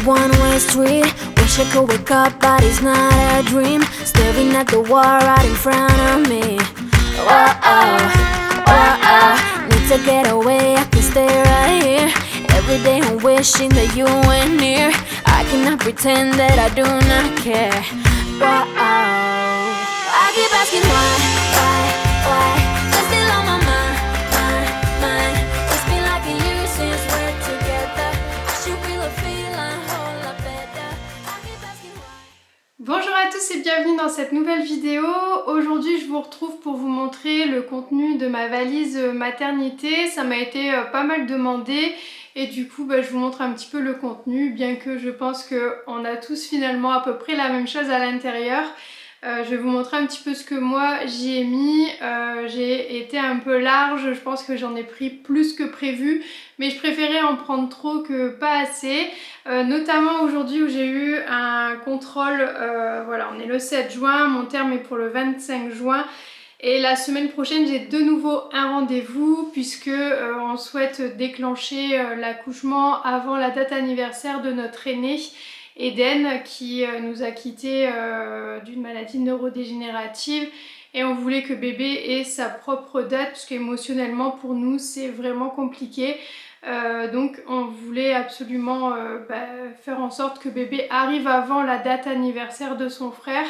one-way street. Wish I could wake up, but it's not a dream. Staring at the wall right in front of me. Need to get away, I can stay right here. Every day I'm wishing that you were near. I cannot pretend that I do not care. I keep asking why? You're still on my mind. It's been like a year since we're together. I should feel a feeling whole lot better. I keep asking why. Bonjour à tous et bienvenue dans cette nouvelle vidéo. Aujourd'hui je vous retrouve pour vous montrer le contenu de ma valise maternité. Ça m'a été pas mal demandé et du coup je vous montre un petit peu le contenu, bien que je pense qu'on a tous finalement à peu près la même chose à l'intérieur. Je vais vous montrer un petit peu ce que moi j'y ai mis. J'ai été un peu large, je pense que j'en ai pris plus que prévu, mais je préférais en prendre trop que pas assez. Notamment aujourd'hui où j'ai eu un contrôle, voilà, on est le 7 juin, mon terme est pour le 25 juin. Et la semaine prochaine j'ai de nouveau un rendez-vous puisque on souhaite déclencher l'accouchement avant la date anniversaire de notre aîné Eden qui nous a quittés d'une maladie neurodégénérative, et on voulait que bébé ait sa propre date parce qu'émotionnellement pour nous c'est vraiment compliqué. Donc on voulait absolument faire en sorte que bébé arrive avant la date anniversaire de son frère.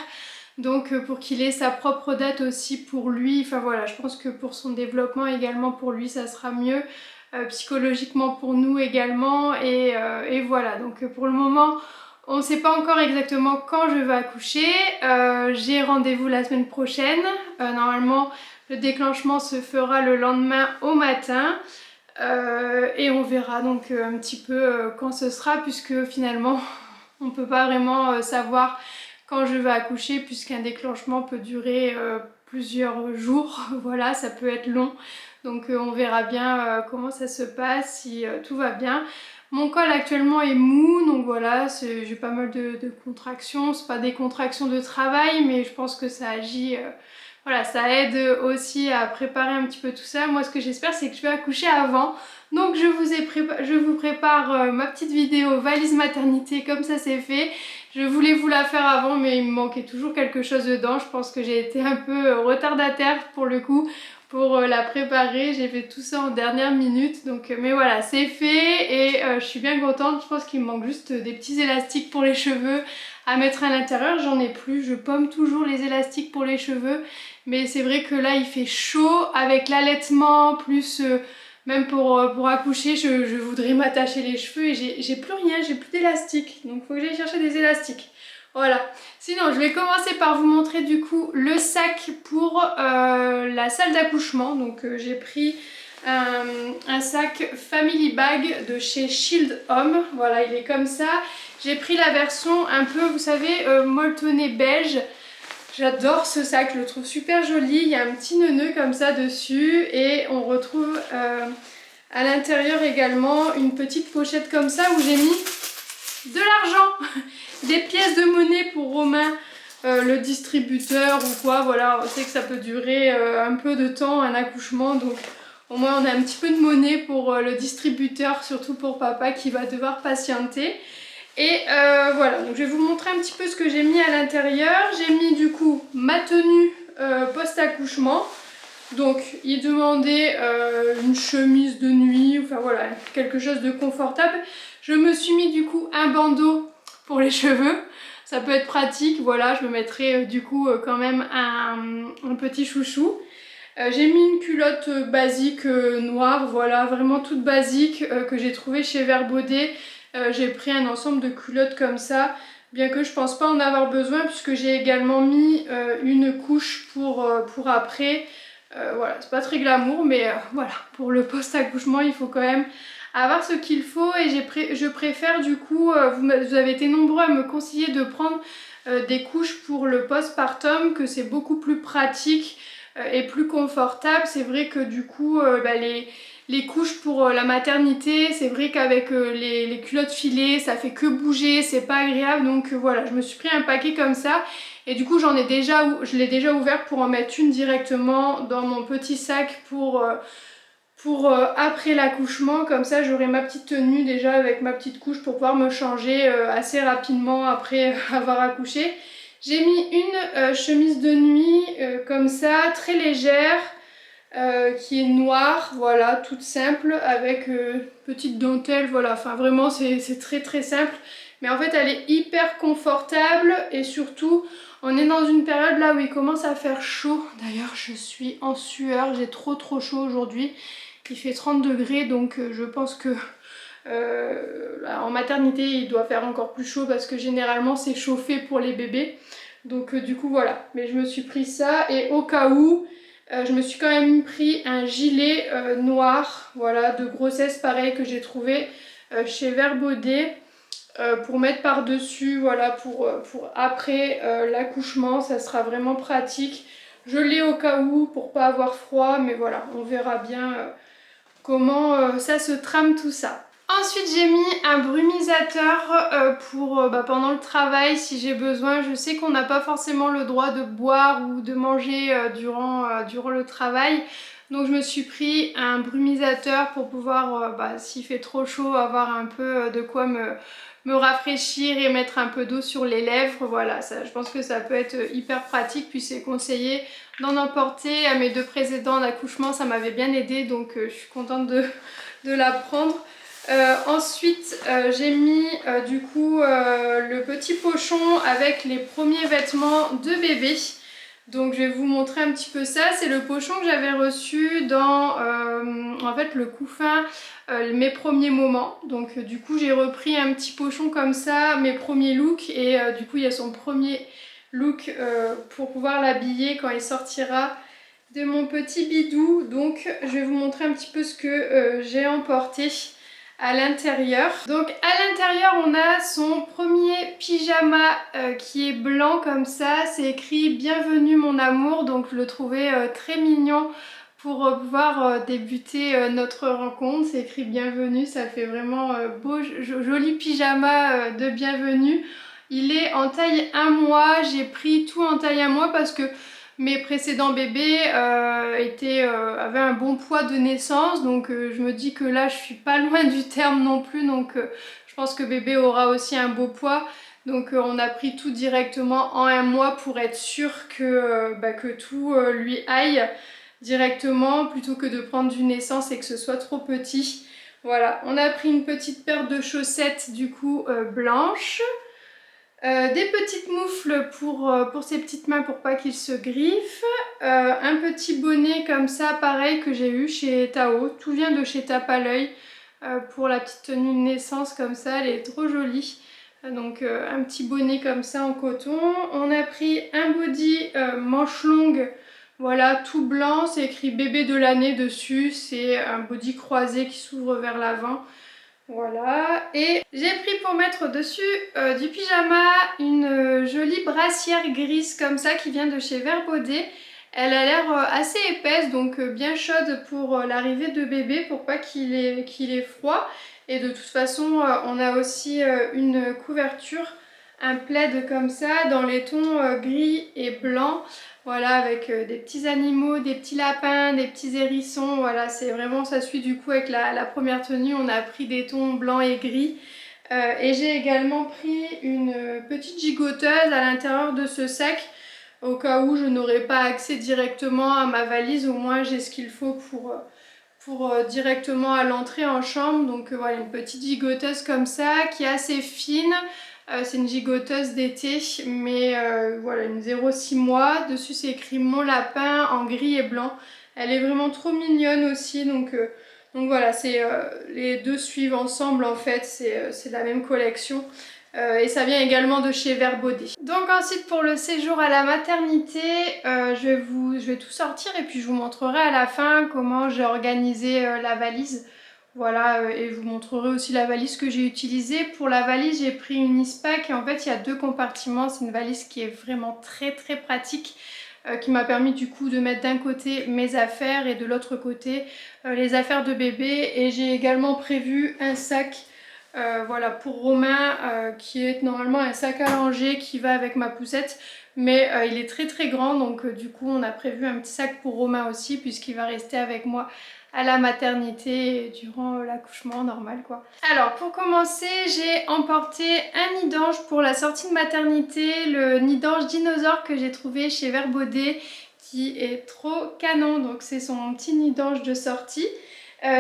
Donc pour qu'il ait sa propre date aussi pour lui, enfin voilà, je pense que pour son développement également pour lui ça sera mieux, psychologiquement pour nous également, et voilà. Donc pour le moment on ne sait pas encore exactement quand je vais accoucher. J'ai rendez-vous la semaine prochaine. Normalement le déclenchement se fera le lendemain au matin. Et on verra donc un petit peu quand ce sera, puisque finalement on ne peut pas vraiment savoir quand je vais accoucher, puisqu'un déclenchement peut durer plusieurs jours. Voilà, ça peut être long. Donc on verra bien comment ça se passe, si tout va bien. Mon col actuellement est mou, donc voilà, j'ai pas mal de contractions. C'est pas des contractions de travail, mais je pense que ça agit, voilà, ça aide aussi à préparer un petit peu tout ça. Moi ce que j'espère c'est que je vais accoucher avant. Donc je vous prépare ma petite vidéo valise maternité, comme ça c'est fait. Je voulais vous la faire avant, mais il me manquait toujours quelque chose dedans. Je pense que j'ai été un peu retardataire pour le coup pour la préparer. J'ai fait tout ça en dernière minute, donc mais voilà, c'est fait et je suis bien contente. Je pense qu'il me manque juste des petits élastiques pour les cheveux à mettre à l'intérieur. J'en ai plus, je pomme toujours les élastiques pour les cheveux, mais c'est vrai que là il fait chaud avec l'allaitement, plus même pour accoucher, je voudrais m'attacher les cheveux et j'ai plus rien, j'ai plus d'élastique, donc il faut que j'aille chercher des élastiques. Voilà. Sinon, je vais commencer par vous montrer du coup le sac pour la salle d'accouchement. Donc j'ai pris un sac Family Bag de chez Shield Home. Voilà, il est comme ça. J'ai pris la version un peu, vous savez, molletonné beige. J'adore ce sac, je le trouve super joli. Il y a un petit nœud comme ça dessus et on retrouve à l'intérieur également une petite pochette comme ça où j'ai mis de l'argent, des pièces de monnaie pour Romain, le distributeur ou quoi. Voilà, on sait que ça peut durer un peu de temps, un accouchement, donc au moins on a un petit peu de monnaie pour le distributeur, surtout pour papa qui va devoir patienter. Et voilà, donc je vais vous montrer un petit peu ce que j'ai mis à l'intérieur. J'ai mis du coup ma tenue post-accouchement. Donc il demandait une chemise de nuit, enfin voilà, quelque chose de confortable. Je me suis mis du coup un bandeau pour les cheveux, ça peut être pratique, voilà, je me mettrai du coup quand même un petit chouchou. J'ai mis une culotte basique noire, voilà, vraiment toute basique que j'ai trouvée chez Vert Baudet. J'ai pris un ensemble de culottes comme ça, bien que je pense pas en avoir besoin puisque j'ai également mis une couche pour après. Voilà, c'est pas très glamour, mais voilà, pour le post-accouchement il faut quand même avoir ce qu'il faut. Et je préfère du coup, vous avez été nombreux à me conseiller de prendre des couches pour le postpartum, que c'est beaucoup plus pratique et plus confortable. C'est vrai que du coup les couches pour la maternité, c'est vrai qu'avec les culottes filées ça fait que bouger, c'est pas agréable. Donc voilà, je me suis pris un paquet comme ça. Et du coup je l'ai déjà ouvert pour en mettre une directement dans mon petit sac pour pour après l'accouchement, comme ça j'aurai ma petite tenue déjà avec ma petite couche pour pouvoir me changer assez rapidement après avoir accouché. J'ai mis une chemise de nuit comme ça, très légère, qui est noire, voilà, toute simple, avec petite dentelle, voilà, enfin vraiment c'est très très simple. Mais en fait elle est hyper confortable et surtout on est dans une période là où il commence à faire chaud. D'ailleurs je suis en sueur, j'ai trop chaud aujourd'hui. Il fait 30 degrés donc je pense que en maternité il doit faire encore plus chaud parce que généralement c'est chauffé pour les bébés. Donc du coup voilà, mais je me suis pris ça et au cas où je me suis quand même pris un gilet noir, voilà, de grossesse pareil que j'ai trouvé chez Vert Baudet pour mettre par dessus, voilà, pour après l'accouchement, ça sera vraiment pratique. Je l'ai au cas où pour pas avoir froid, mais voilà, on verra bien comment ça se trame tout ça. Ensuite j'ai mis un brumisateur pour pendant le travail si j'ai besoin. Je sais qu'on n'a pas forcément le droit de boire ou de manger durant le travail. Donc je me suis pris un brumisateur pour pouvoir, s'il fait trop chaud, avoir un peu de quoi me rafraîchir et mettre un peu d'eau sur les lèvres. Voilà, ça, je pense que ça peut être hyper pratique, puis c'est conseillé d'en emporter. À mes 2 précédents d'accouchement, ça m'avait bien aidé, donc je suis contente de la prendre. Ensuite j'ai mis du coup le petit pochon avec les premiers vêtements de bébé. Donc je vais vous montrer un petit peu ça. C'est le pochon que j'avais reçu dans en fait le couffin mes premiers moments. Donc du coup j'ai repris un petit pochon comme ça, mes premiers looks, et du coup il y a son premier look pour pouvoir l'habiller quand il sortira de mon petit bidou. Donc je vais vous montrer un petit peu ce que j'ai emporté à l'intérieur. Donc à l'intérieur on a son premier pyjama qui est blanc comme ça, c'est écrit bienvenue mon amour, donc je le trouvais très mignon pour pouvoir débuter notre rencontre. C'est écrit bienvenue, ça fait vraiment beau, joli pyjama de bienvenue. Il est en taille 1 mois, j'ai pris tout en taille 1 mois parce que mes précédents bébés avaient un bon poids de naissance, donc je me dis que là je suis pas loin du terme non plus, donc je pense que bébé aura aussi un beau poids. Donc on a pris tout directement en 1 mois pour être sûr que tout lui aille directement plutôt que de prendre du naissance et que ce soit trop petit. Voilà, on a pris une petite paire de chaussettes du coup blanches. Des petites moufles pour ses petites mains pour pas qu'il se griffe, un petit bonnet comme ça pareil que j'ai eu chez Tao, tout vient de chez Tape à l'œil pour la petite tenue de naissance comme ça, elle est trop jolie. Donc un petit bonnet comme ça en coton. On a pris un body manche longue, voilà, tout blanc, c'est écrit bébé de l'année dessus, c'est un body croisé qui s'ouvre vers l'avant. Voilà, et j'ai pris pour mettre dessus du pyjama une jolie brassière grise comme ça qui vient de chez Vert Baudet. Elle a l'air assez épaisse, donc bien chaude pour l'arrivée de bébé pour pas qu'il ait froid. Et de toute façon on a aussi une couverture, un plaid comme ça dans les tons gris et blanc. Voilà, avec des petits animaux, des petits lapins, des petits hérissons. Voilà, c'est vraiment, ça suit du coup avec la première tenue. On a pris des tons blancs et gris. Et j'ai également pris une petite gigoteuse à l'intérieur de ce sac. Au cas où je n'aurais pas accès directement à ma valise, au moins j'ai ce qu'il faut pour directement à l'entrée en chambre. Donc voilà, une petite gigoteuse comme ça qui est assez fine. C'est une gigoteuse d'été, mais voilà, une 0,6 mois. Dessus c'est écrit mon lapin en gris et blanc. Elle est vraiment trop mignonne aussi, donc voilà, les deux suivent ensemble en fait, c'est la même collection. Et ça vient également de chez Vert Baudet. Donc ensuite pour le séjour à la maternité, je vais tout sortir et puis je vous montrerai à la fin comment j'ai organisé la valise. Voilà, et je vous montrerai aussi la valise que j'ai utilisée. Pour la valise, j'ai pris une Ispac et en fait il y a 2 compartiments. C'est une valise qui est vraiment très pratique, qui m'a permis du coup de mettre d'un côté mes affaires et de l'autre côté les affaires de bébé. Et j'ai également prévu un sac Voilà, pour Romain, qui est normalement un sac à langer qui va avec ma poussette. Mais il est très très grand, donc du coup on a prévu un petit sac pour Romain aussi, puisqu'il va rester avec moi à la maternité durant l'accouchement normal quoi. Alors pour commencer, j'ai emporté un nid d'ange pour la sortie de maternité, le nid d'ange dinosaure que j'ai trouvé chez Verbaudet, qui est trop canon, donc c'est son petit nid d'ange de sortie.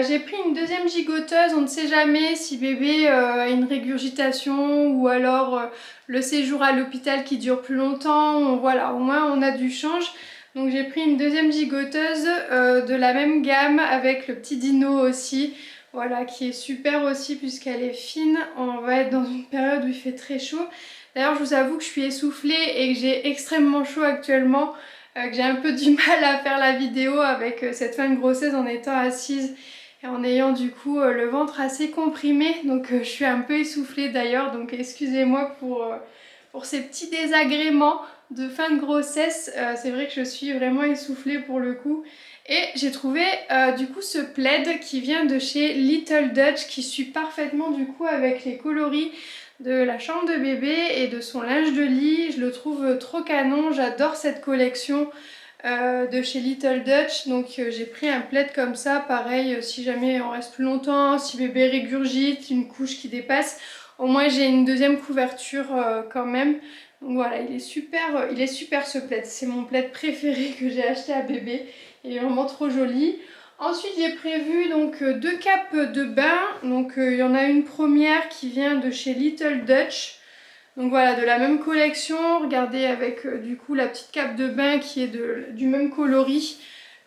J'ai pris une deuxième gigoteuse, on ne sait jamais si bébé a une régurgitation ou alors le séjour à l'hôpital qui dure plus longtemps, voilà, au moins on a du change. Donc j'ai pris une deuxième gigoteuse de la même gamme avec le petit dino aussi, voilà, qui est super aussi puisqu'elle est fine. On va être dans une période où il fait très chaud. D'ailleurs je vous avoue que je suis essoufflée et que j'ai extrêmement chaud actuellement, que j'ai un peu du mal à faire la vidéo avec cette fin de grossesse en étant assise et en ayant du coup le ventre assez comprimé, donc je suis un peu essoufflée d'ailleurs, donc excusez-moi pour ces petits désagréments de fin de grossesse. C'est vrai que je suis vraiment essoufflée pour le coup. Et j'ai trouvé du coup ce plaid qui vient de chez Little Dutch, qui suit parfaitement du coup avec les coloris de la chambre de bébé et de son linge de lit. Je le trouve trop canon, j'adore cette collection de chez Little Dutch. Donc j'ai pris un plaid comme ça, pareil, si jamais on reste plus longtemps, si bébé régurgite, une couche qui dépasse, au moins j'ai une deuxième couverture quand même. Donc voilà, il est super ce plaid, c'est mon plaid préféré que j'ai acheté à bébé, il est vraiment trop joli. Ensuite j'ai prévu donc deux capes de bain, donc il y en a une première qui vient de chez Little Dutch, donc voilà, de la même collection, regardez avec du coup la petite cape de bain qui est du même coloris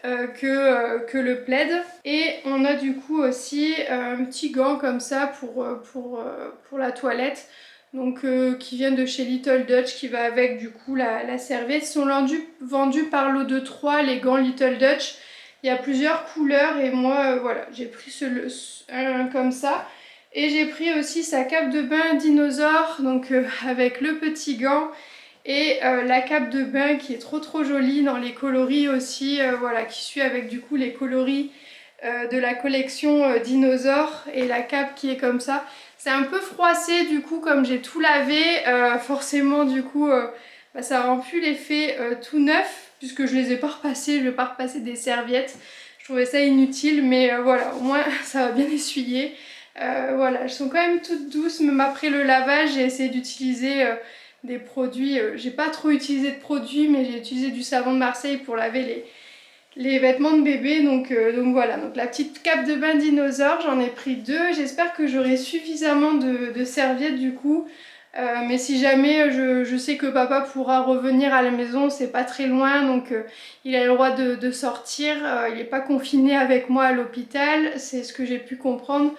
que le plaid. Et on a du coup aussi un petit gant comme ça pour la toilette, donc qui vient de chez Little Dutch, qui va avec du coup la serviette. Ils sont vendus par lot de 3 les gants Little Dutch. Il y a plusieurs couleurs et moi voilà, j'ai pris un comme ça. Et j'ai pris aussi sa cape de bain dinosaure, donc avec le petit gant et la cape de bain qui est trop jolie dans les coloris aussi, voilà, qui suit avec du coup les coloris de la collection dinosaure, et la cape qui est comme ça. C'est un peu froissé du coup, comme j'ai tout lavé, forcément du coup bah, ça rend plus l'effet tout neuf, puisque je les ai pas repassés, je vais pas repasser des serviettes. Je trouvais ça inutile, mais voilà, au moins ça va bien essuyer. Voilà, elles sont quand même toutes douces, même après le lavage. J'ai essayé d'utiliser des produits, j'ai pas trop utilisé de produits, mais j'ai utilisé du savon de Marseille pour laver les vêtements de bébé, donc voilà. Donc la petite cape de bain dinosaure, j'en ai pris 2, j'espère que j'aurai suffisamment de serviettes du coup. Mais si jamais je sais que papa pourra revenir à la maison, c'est pas très loin, donc il a le droit de sortir, il n'est pas confiné avec moi à l'hôpital, c'est ce que j'ai pu comprendre.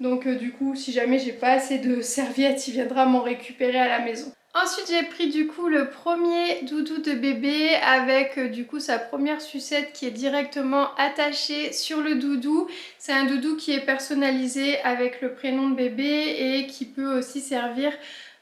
Donc du coup, si jamais j'ai pas assez de serviettes, il viendra m'en récupérer à la maison. Ensuite, j'ai pris du coup le premier doudou de bébé avec du coup sa première sucette qui est directement attachée sur le doudou. C'est un doudou qui est personnalisé avec le prénom de bébé et qui peut aussi servir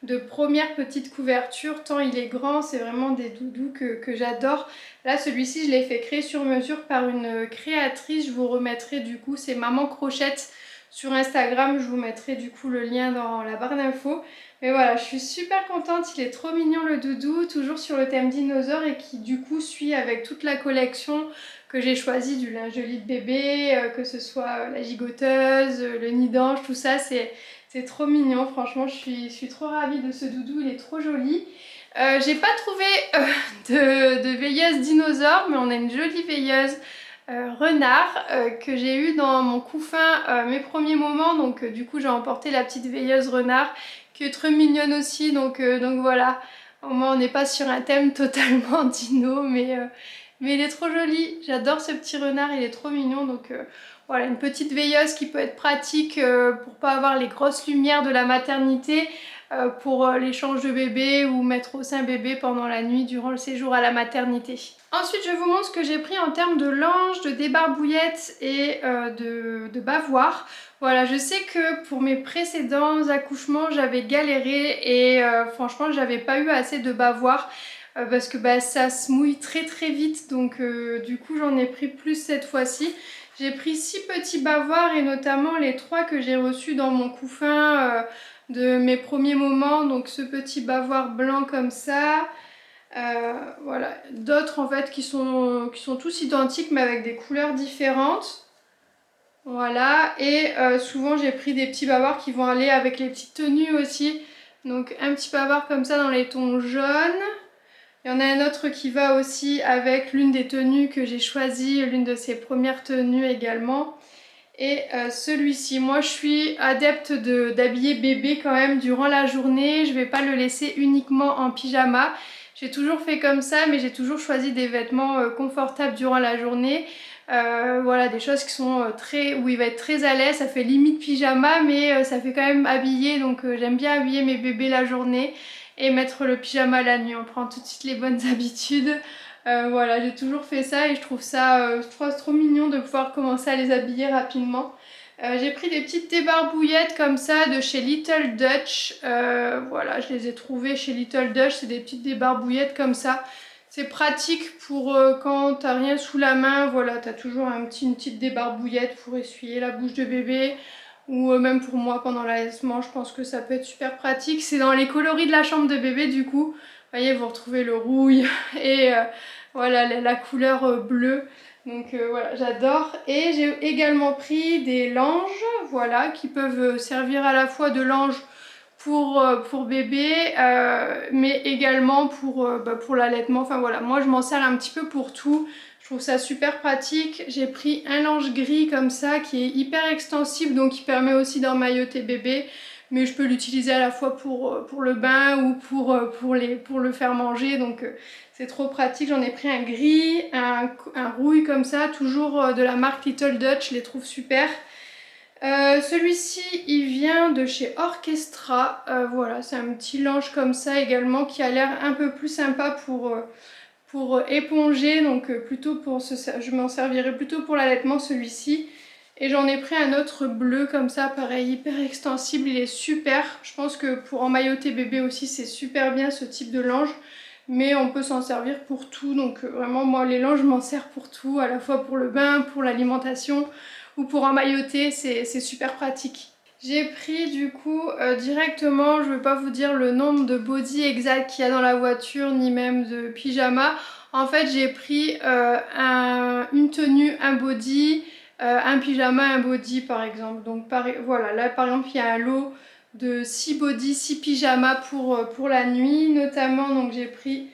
de première petite couverture tant il est grand. C'est vraiment des doudous que j'adore. Là, celui-ci, je l'ai fait créer sur mesure par une créatrice. Je vous remettrai du coup, c'est Maman Crochette sur Instagram, je vous mettrai du coup le lien dans la barre d'infos. Mais voilà, je suis super contente, il est trop mignon le doudou, toujours sur le thème dinosaure, et qui du coup suit avec toute la collection que j'ai choisi, du linge de lit de bébé, que ce soit la gigoteuse, le nid d'ange, tout ça, c'est trop mignon. Franchement, je suis trop ravie de ce doudou, il est trop joli. J'ai pas trouvé de veilleuse dinosaure, mais on a une jolie veilleuse renard que j'ai eu dans mon couffin mes premiers moments, donc du coup j'ai emporté la petite veilleuse renard qui est très mignonne aussi, donc voilà, au moins on n'est pas sur un thème totalement dino, mais il est trop joli, j'adore ce petit renard, il est trop mignon, donc voilà, une petite veilleuse qui peut être pratique pour pas avoir les grosses lumières de la maternité, pour l'échange de bébé ou mettre au sein bébé pendant la nuit durant le séjour à la maternité. Ensuite, je vous montre ce que j'ai pris en termes de linge, de débarbouillettes et de bavoirs. Voilà, je sais que pour mes précédents accouchements, j'avais galéré et franchement, j'avais pas eu assez de bavoirs. parce que bah, ça se mouille très très vite, donc du coup j'en ai pris plus cette fois-ci. J'ai pris 6 petits bavoirs et notamment les 3 que j'ai reçus dans mon couffin de mes premiers moments. Donc ce petit bavoir blanc comme ça. Voilà, d'autres en fait qui sont tous identiques mais avec des couleurs différentes. Voilà, et souvent j'ai pris des petits bavoirs qui vont aller avec les petites tenues aussi. Donc un petit bavard comme ça dans les tons jaunes. Il y en a un autre qui va aussi avec l'une des tenues que j'ai choisies, l'une de ses premières tenues également. Et celui-ci, moi je suis adepte d'habiller bébé quand même durant la journée. Je ne vais pas le laisser uniquement en pyjama. J'ai toujours fait comme ça, mais j'ai toujours choisi des vêtements confortables durant la journée. Voilà, des choses qui sont où il va être très à l'aise. Ça fait limite pyjama, mais ça fait quand même habillé. Donc j'aime bien habiller mes bébés la journée et mettre le pyjama la nuit. On prend tout de suite les bonnes habitudes. Voilà, j'ai toujours fait ça et je trouve ça trop mignon de pouvoir commencer à les habiller rapidement. J'ai pris des petites débarbouillettes comme ça de chez Little Dutch. Voilà, je les ai trouvées chez Little Dutch. C'est des petites débarbouillettes comme ça. C'est pratique pour quand t'as rien sous la main. Voilà, t'as toujours une petite débarbouillette pour essuyer la bouche de bébé. Ou même pour moi pendant l'allaitement, je pense que ça peut être super pratique. C'est dans les coloris de la chambre de bébé du coup. Vous voyez, vous retrouvez le rouille et voilà la couleur bleue. Donc voilà, j'adore. Et j'ai également pris des langes, voilà, qui peuvent servir à la fois de lange pour bébé, mais également pour l'allaitement. Enfin voilà, moi je m'en sers un petit peu pour tout. Je trouve ça super pratique. J'ai pris un lange gris comme ça qui est hyper extensible, donc qui permet aussi d'emmailloter bébé. Mais je peux l'utiliser à la fois pour le bain ou pour le faire manger. Donc c'est trop pratique. J'en ai pris un gris, un rouille comme ça, toujours de la marque Little Dutch. Je les trouve super. Celui-ci il vient de chez Orchestra. Voilà, c'est un petit linge comme ça également qui a l'air un peu plus sympa pour éponger. Donc plutôt je m'en servirai plutôt pour l'allaitement celui-ci. Et j'en ai pris un autre bleu comme ça, pareil, hyper extensible, il est super. Je pense que pour emmailloter bébé aussi, c'est super bien ce type de linge. Mais on peut s'en servir pour tout, donc vraiment moi les langes je m'en sers pour tout, à la fois pour le bain, pour l'alimentation ou pour emmailloter, c'est super pratique. J'ai pris du coup directement, je ne vais pas vous dire le nombre de body exact qu'il y a dans la voiture, ni même de pyjama. En fait j'ai pris une tenue, un body, un pyjama, un body par exemple. Donc voilà, là par exemple il y a un lot de 6 body, 6 pyjamas pour la nuit notamment. Donc j'ai pris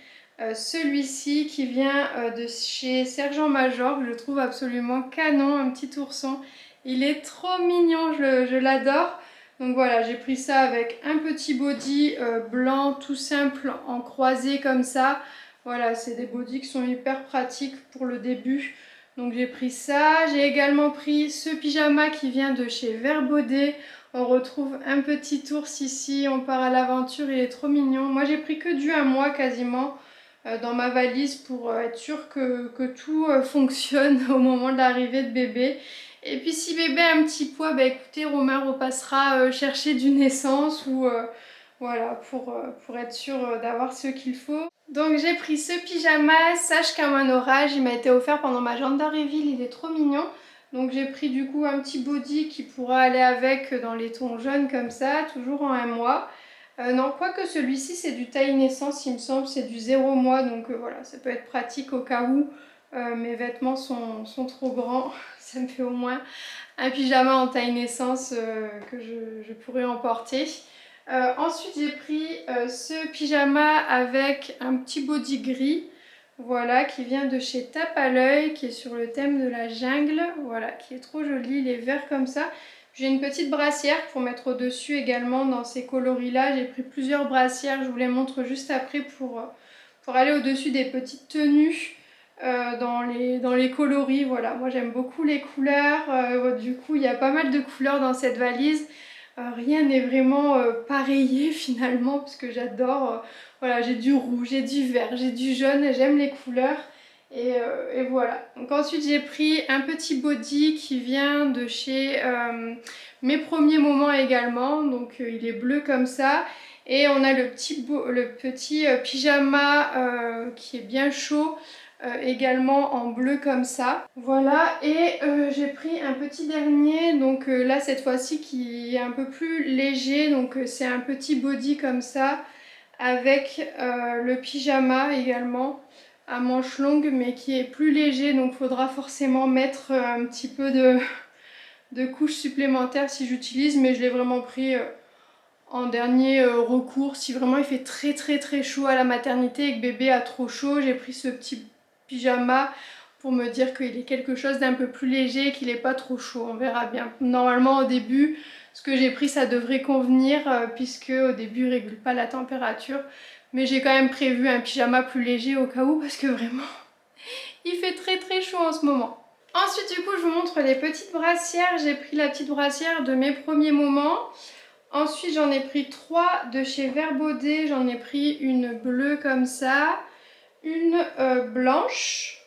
celui-ci qui vient de chez Sergent Major, que je trouve absolument canon, un petit ourson. Il est trop mignon, je l'adore. Donc voilà, j'ai pris ça avec un petit body blanc tout simple en croisé comme ça. Voilà, c'est des bodys qui sont hyper pratiques pour le début. Donc j'ai pris ça. J'ai également pris ce pyjama qui vient de chez Verbaudet. On retrouve un petit ours ici, on part à l'aventure, il est trop mignon. Moi j'ai pris que du 1 mois quasiment dans ma valise pour être sûre que tout fonctionne au moment de l'arrivée de bébé. Et puis si bébé a un petit poids, bah écoutez, Romain repassera chercher du naissance ou voilà, pour être sûr d'avoir ce qu'il faut. Donc j'ai pris ce pyjama, sage comme un orage, il m'a été offert pendant ma Gendareville, il est trop mignon. Donc j'ai pris du coup un petit body qui pourra aller avec dans les tons jaunes comme ça, toujours en 1 mois. Non, quoique celui-ci c'est du taille naissance, il me semble, c'est du 0 mois, donc voilà, ça peut être pratique au cas où mes vêtements sont trop grands. Ça me fait au moins un pyjama en taille naissance que je pourrais emporter. Ensuite j'ai pris ce pyjama avec un petit body gris, voilà, qui vient de chez Tape à l'œil, qui est sur le thème de la jungle, voilà, qui est trop joli, il est vert comme ça. J'ai une petite brassière pour mettre au-dessus également dans ces coloris-là. J'ai pris plusieurs brassières, je vous les montre juste après pour aller au-dessus des petites tenues dans les coloris. Voilà, moi j'aime beaucoup les couleurs. Du coup, il y a pas mal de couleurs dans cette valise. Rien n'est vraiment pareillé finalement parce que j'adore. Voilà, j'ai du rouge, j'ai du vert, j'ai du jaune, j'aime les couleurs. Et voilà. Donc ensuite j'ai pris un petit body qui vient de chez Mes Premiers Moments également. Donc il est bleu comme ça. Et on a le petit pyjama qui est bien chaud, également en bleu comme ça. Voilà, et j'ai pris un petit dernier, donc là cette fois-ci qui est un peu plus léger, donc c'est un petit body comme ça, avec le pyjama également à manches longues mais qui est plus léger, donc faudra forcément mettre un petit peu de couches supplémentaires si j'utilise, mais je l'ai vraiment pris en dernier recours. Si vraiment il fait très chaud à la maternité et que bébé a trop chaud, j'ai pris ce petit pyjama pour me dire qu'il est quelque chose d'un peu plus léger, qu'il n'est pas trop chaud, on verra bien. Normalement au début, ce que j'ai pris ça devrait convenir puisque au début il régule pas la température, mais j'ai quand même prévu un pyjama plus léger au cas où parce que vraiment il fait très chaud en ce moment. Ensuite du coup je vous montre les petites brassières. J'ai pris la petite brassière de mes premiers moments. Ensuite j'en ai pris 3 de chez Vert Baudet. J'en ai pris une bleue comme ça, une blanche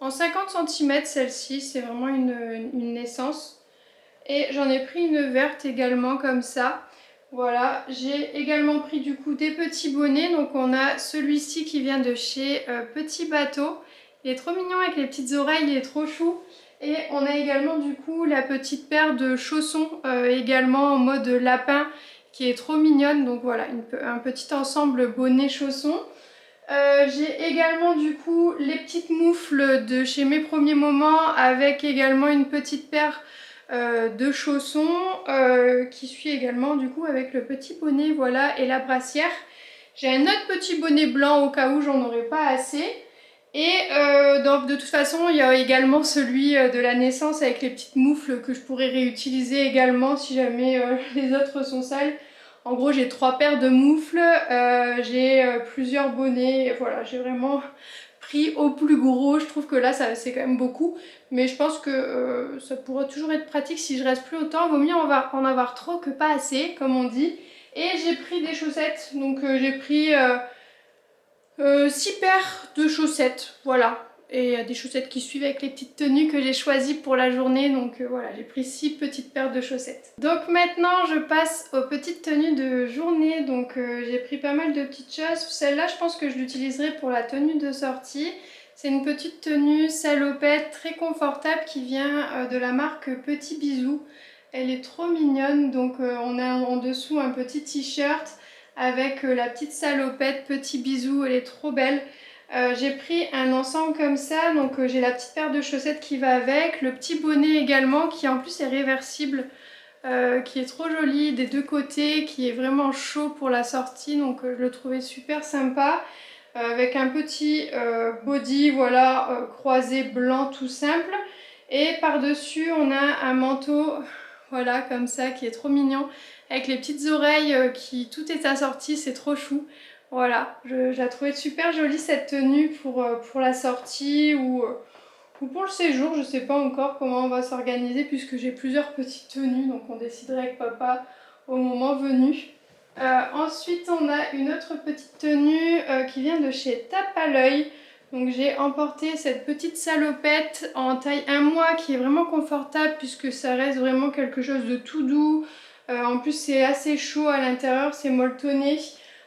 en 50 cm, celle-ci c'est vraiment une naissance, et j'en ai pris une verte également comme ça. Voilà, j'ai également pris du coup des petits bonnets, donc on a celui-ci qui vient de chez Petit Bateau, il est trop mignon avec les petites oreilles, il est trop chou. Et on a également du coup la petite paire de chaussons également en mode lapin qui est trop mignonne, donc voilà, un petit ensemble bonnet chaussons. J'ai également du coup les petites moufles de chez Mes Premiers Moments avec également une petite paire de chaussons qui suit également du coup avec le petit bonnet, voilà, et la brassière. J'ai un autre petit bonnet blanc au cas où j'en aurais pas assez. Et donc de toute façon il y a également celui de la naissance avec les petites moufles que je pourrais réutiliser également si jamais les autres sont sales. En gros j'ai 3 paires de moufles, j'ai plusieurs bonnets, voilà, j'ai vraiment pris au plus gros. Je trouve que là c'est quand même beaucoup, mais je pense que ça pourrait toujours être pratique si je reste plus longtemps. Vaut mieux en avoir trop que pas assez comme on dit. Et j'ai pris des chaussettes, donc j'ai pris 6 paires de chaussettes, voilà. Et des chaussettes qui suivent avec les petites tenues que j'ai choisies pour la journée. Donc voilà, j'ai pris 6 petites paires de chaussettes. Donc maintenant, je passe aux petites tenues de journée. Donc j'ai pris pas mal de petites choses. Celle-là, je pense que je l'utiliserai pour la tenue de sortie. C'est une petite tenue salopette très confortable qui vient de la marque Petit Bisou. Elle est trop mignonne. Donc on a en dessous un petit t-shirt avec la petite salopette, Petit Bisou, elle est trop belle. J'ai pris un ensemble comme ça, donc j'ai la petite paire de chaussettes qui va avec, le petit bonnet également qui en plus est réversible, qui est trop joli des deux côtés, qui est vraiment chaud pour la sortie, donc je le trouvais super sympa. Avec un petit body, voilà, croisé blanc tout simple. Et par-dessus on a un manteau, voilà, comme ça, qui est trop mignon, avec les petites oreilles qui tout est assorti, c'est trop chou. Voilà, je la trouvais super jolie cette tenue pour la sortie ou pour le séjour. Je sais pas encore comment on va s'organiser puisque j'ai plusieurs petites tenues, donc on déciderait avec papa au moment venu. Ensuite on a une autre petite tenue qui vient de chez Tape à l'œil. Donc j'ai emporté cette petite salopette en taille 1 mois qui est vraiment confortable puisque ça reste vraiment quelque chose de tout doux. En plus c'est assez chaud à l'intérieur, c'est molletonné.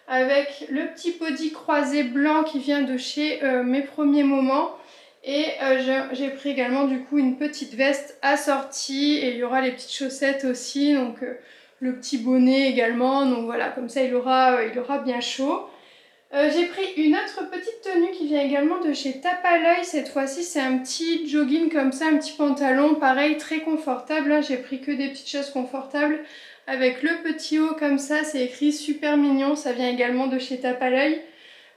Avec le petit body croisé blanc qui vient de chez Mes Premiers Moments. Et j'ai pris également du coup une petite veste assortie et il y aura les petites chaussettes aussi, donc le petit bonnet également, donc voilà, comme ça il aura bien chaud. J'ai pris une autre petite tenue qui vient également de chez Tape à l'œil. Cette fois-ci c'est un petit jogging comme ça, un petit pantalon, pareil très confortable, hein. J'ai pris que des petites choses confortables. Avec le petit haut comme ça, c'est écrit super mignon, ça vient également de chez Tape à l'œil.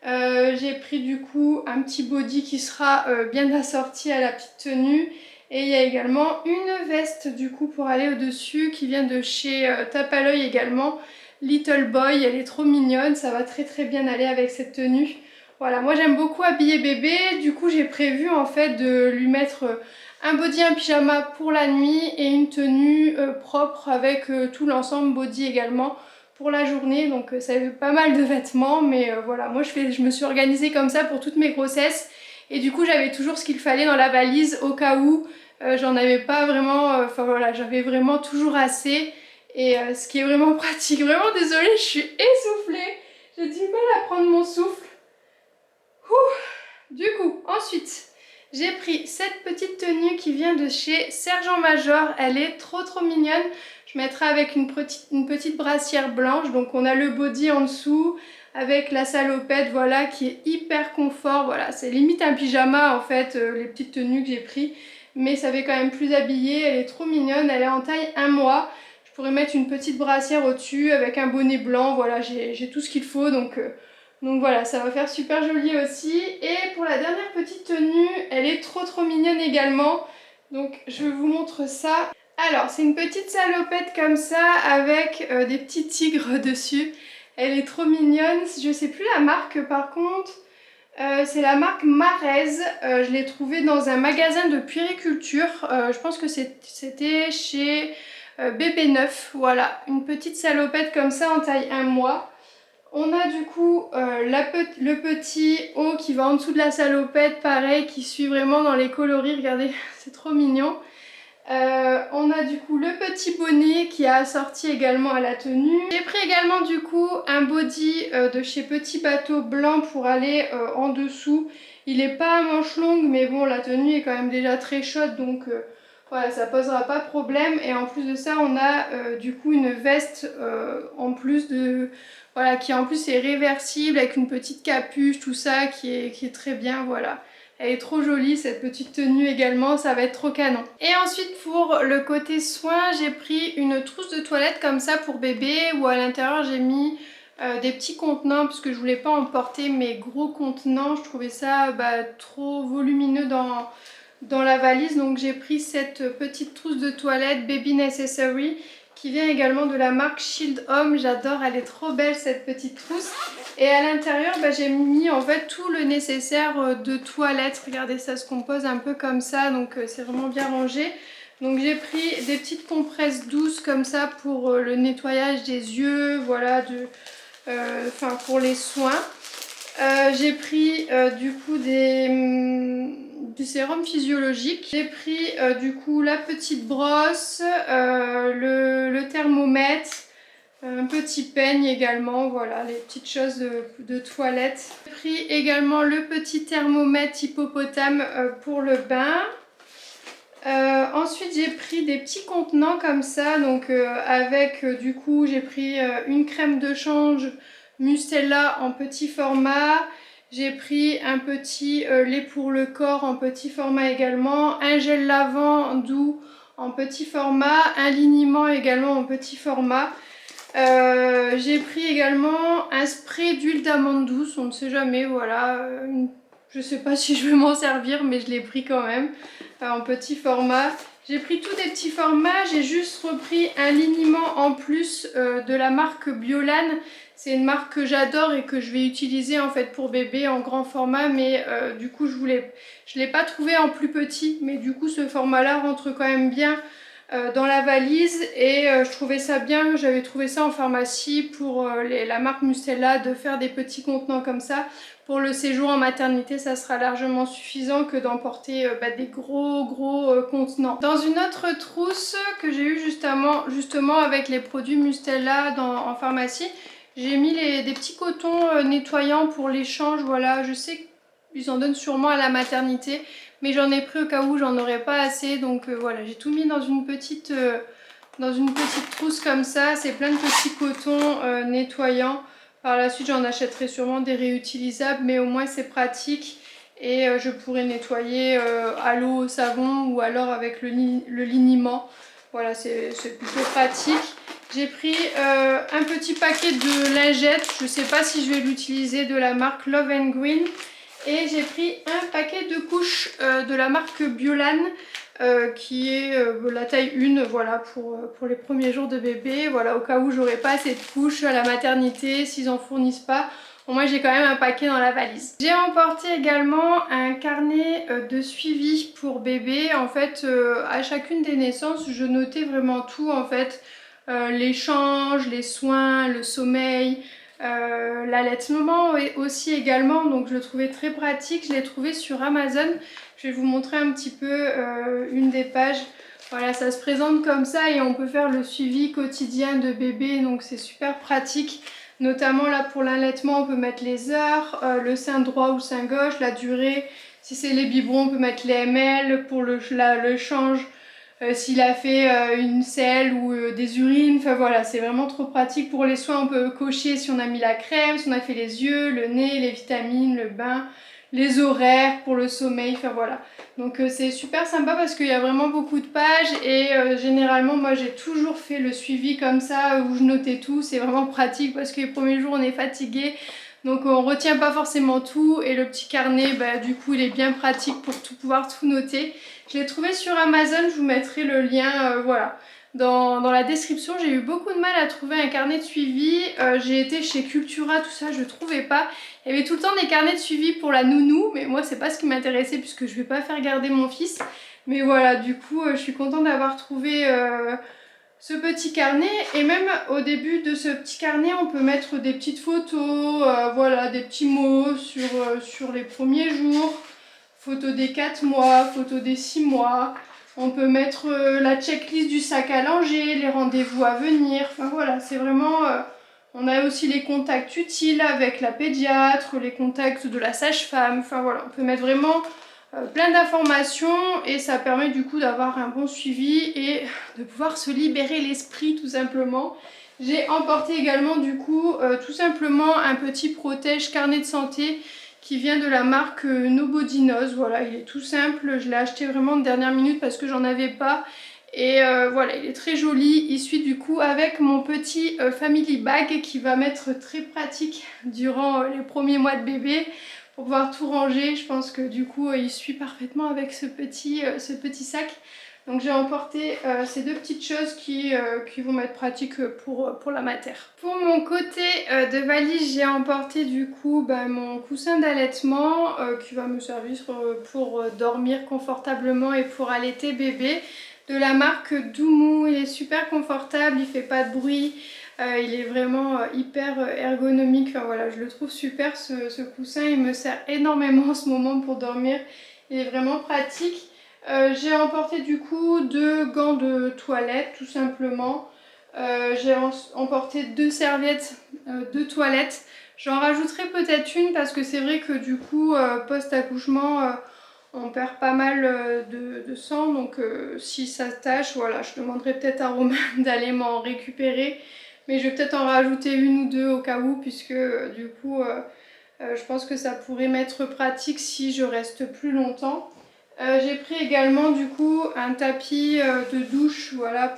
J'ai pris du coup un petit body qui sera bien assorti à la petite tenue. Et il y a également une veste du coup pour aller au-dessus qui vient de chez Tape à l'œil également. Little Boy, elle est trop mignonne, ça va très bien aller avec cette tenue. Voilà, moi j'aime beaucoup habiller bébé, du coup j'ai prévu en fait de lui mettre un body, un pyjama pour la nuit et une tenue propre avec tout l'ensemble body également pour la journée. Donc ça fait pas mal de vêtements, mais voilà, moi je me suis organisée comme ça pour toutes mes grossesses et du coup j'avais toujours ce qu'il fallait dans la valise au cas où j'en avais pas vraiment, enfin voilà, j'avais vraiment toujours assez. Et ce qui est vraiment pratique. Vraiment désolée, je suis essoufflée. J'ai du mal à prendre mon souffle. Du coup, ensuite, j'ai pris cette petite tenue qui vient de chez Sergent Major. Elle est trop mignonne. Je mettrai avec une petite brassière blanche. Donc on a le body en dessous avec la salopette, voilà, qui est hyper confort. Voilà, c'est limite un pyjama en fait, les petites tenues que j'ai pris. Mais ça fait quand même plus habillée. Elle est trop mignonne. Elle est en taille 1 mois. Je pourrais mettre une petite brassière au-dessus avec un bonnet blanc. Voilà, j'ai tout ce qu'il faut. Donc voilà, ça va faire super joli aussi. Et pour la dernière petite tenue, elle est trop mignonne également. Donc je vous montre ça. Alors c'est une petite salopette comme ça avec des petits tigres dessus. Elle est trop mignonne. Je sais plus la marque par contre. C'est la marque Marez. Je l'ai trouvée dans un magasin de puériculture. Je pense que c'était chez Bébé Neuf. Voilà, une petite salopette comme ça en taille 1 mois. On a du coup le petit haut qui va en dessous de la salopette, pareil, qui suit vraiment dans les coloris, regardez, c'est trop mignon. On a du coup le petit bonnet qui a assorti également à la tenue. J'ai pris également du coup un body de chez Petit Bateau blanc pour aller en dessous. Il n'est pas à manches longues, mais bon, la tenue est quand même déjà très chaude, donc voilà, ça posera pas problème. Et en plus de ça, on a du coup une veste en plus de... Voilà, qui en plus est réversible avec une petite capuche, tout ça, qui est très bien, voilà. Elle est trop jolie cette petite tenue également, ça va être trop canon. Et ensuite pour le côté soin, j'ai pris une trousse de toilette comme ça pour bébé, où à l'intérieur j'ai mis des petits contenants, parce que je voulais pas emporter mes gros contenants, je trouvais ça trop volumineux dans la valise. Donc j'ai pris cette petite trousse de toilette Baby Necessary, qui vient également de la marque Shield Home. J'adore, elle est trop belle cette petite trousse. Et à l'intérieur, j'ai mis en fait tout le nécessaire de toilette. Regardez, ça se compose un peu comme ça, donc c'est vraiment bien rangé. Donc j'ai pris des petites compresses douces comme ça pour le nettoyage des yeux, voilà, pour les soins. J'ai pris du coup du sérum physiologique. J'ai pris du coup la petite brosse, le thermomètre, un petit peigne également, voilà les petites choses de toilette. J'ai pris également le petit thermomètre hippopotame pour le bain. Ensuite j'ai pris des petits contenants comme ça, donc avec du coup j'ai pris une crème de change Mustela en petit format. J'ai pris un petit lait pour le corps en petit format également, un gel lavant doux en petit format, un liniment également en petit format. J'ai pris également un spray d'huile d'amande douce, on ne sait jamais, voilà. Je sais pas si je vais m'en servir, mais je l'ai pris quand même en petit format. J'ai pris tous des petits formats, j'ai juste repris un liniment en plus de la marque Biolan. C'est une marque que j'adore et que je vais utiliser en fait pour bébé en grand format, mais du coup je l'ai pas trouvé en plus petit, mais du coup ce format là rentre quand même bien dans la valise. Et je trouvais ça bien, j'avais trouvé ça en pharmacie pour la marque Mustela, de faire des petits contenants comme ça. Pour le séjour en maternité, ça sera largement suffisant que d'emporter des gros contenants. Dans une autre trousse que j'ai eu justement avec les produits Mustela en pharmacie, j'ai mis des petits cotons nettoyants pour l'échange. Voilà, je sais qu'ils en donnent sûrement à la maternité, mais j'en ai pris au cas où j'en aurais pas assez. Donc voilà, j'ai tout mis dans une petite trousse comme ça. C'est plein de petits cotons nettoyants. Par la suite, j'en achèterai sûrement des réutilisables, mais au moins c'est pratique. Et je pourrais nettoyer à l'eau, au savon, ou alors avec le liniment. Voilà, c'est plutôt pratique. J'ai pris un petit paquet de lingettes. Je ne sais pas si je vais l'utiliser, de la marque Love and Green. Et j'ai pris un paquet de couches de la marque Biolan, qui est la taille 1, voilà, pour les premiers jours de bébé. Voilà, au cas où j'aurais pas assez de couches à la maternité, s'ils en fournissent pas. Bon, moi j'ai quand même un paquet dans la valise. J'ai emporté également un carnet de suivi pour bébé. En fait, à chacune des naissances, je notais vraiment tout en fait. L'échange, les soins, le sommeil, l'allaitement aussi également, donc je le trouvais très pratique. Je l'ai trouvé sur Amazon. Je vais vous montrer un petit peu une des pages. Voilà, ça se présente comme ça et on peut faire le suivi quotidien de bébé, donc c'est super pratique. Notamment là pour l'allaitement, on peut mettre les heures, le sein droit ou le sein gauche, la durée. Si c'est les biberons, on peut mettre les ml pour le change. S'il a fait une selle ou des urines, enfin voilà, c'est vraiment trop pratique. Pour les soins, on peut cocher si on a mis la crème, si on a fait les yeux, le nez, les vitamines, le bain, les horaires pour le sommeil, enfin voilà. Donc c'est super sympa parce qu'il y a vraiment beaucoup de pages et généralement moi j'ai toujours fait le suivi comme ça où je notais tout. C'est vraiment pratique parce que les premiers jours on est fatigué, donc on retient pas forcément tout et le petit carnet bah, du coup il est bien pratique pour pouvoir tout noter. Je l'ai trouvé sur Amazon, je vous mettrai le lien, voilà. Dans la description, j'ai eu beaucoup de mal à trouver un carnet de suivi. J'ai été chez Cultura, tout ça, je ne trouvais pas. Il y avait tout le temps des carnets de suivi pour la nounou, mais moi c'est pas ce qui m'intéressait puisque je vais pas faire garder mon fils. Mais voilà, du coup, je suis contente d'avoir trouvé ce petit carnet. Et même au début de ce petit carnet, on peut mettre des petites photos, voilà, des petits mots sur les premiers jours. Photo des 4 mois, photo des 6 mois. On peut mettre la checklist du sac à langer, les rendez-vous à venir. Enfin voilà, c'est vraiment... on a aussi les contacts utiles avec la pédiatre, les contacts de la sage-femme. Enfin voilà, on peut mettre vraiment plein d'informations et ça permet du coup d'avoir un bon suivi et de pouvoir se libérer l'esprit tout simplement. J'ai emporté également du coup tout simplement un petit protège carnet de santé qui vient de la marque Nobodinos. Voilà, il est tout simple, je l'ai acheté vraiment de dernière minute parce que j'en avais pas. Et voilà, il est très joli, il suit du coup avec mon petit family bag qui va m'être très pratique durant les premiers mois de bébé pour pouvoir tout ranger. Je pense que du coup il suit parfaitement avec ce petit sac. Donc j'ai emporté ces deux petites choses qui vont m'être pratiques pour la mater. Pour mon côté de valise, j'ai emporté du coup mon coussin d'allaitement qui va me servir pour dormir confortablement et pour allaiter bébé. De la marque Doumou, il est super confortable, il fait pas de bruit. Il est vraiment hyper ergonomique, enfin voilà, je le trouve super ce coussin, il me sert énormément en ce moment pour dormir, il est vraiment pratique. J'ai emporté du coup 2 gants de toilette tout simplement. J'ai emporté 2 serviettes de toilette. J'en rajouterai peut-être une parce que c'est vrai que du coup post-accouchement on perd pas mal de sang, donc si ça tâche, voilà, je demanderai peut-être à Romain d'aller m'en récupérer. Mais je vais peut-être en rajouter une ou deux au cas où puisque du coup je pense que ça pourrait m'être pratique si je reste plus longtemps. J'ai pris également du coup un tapis de douche, voilà,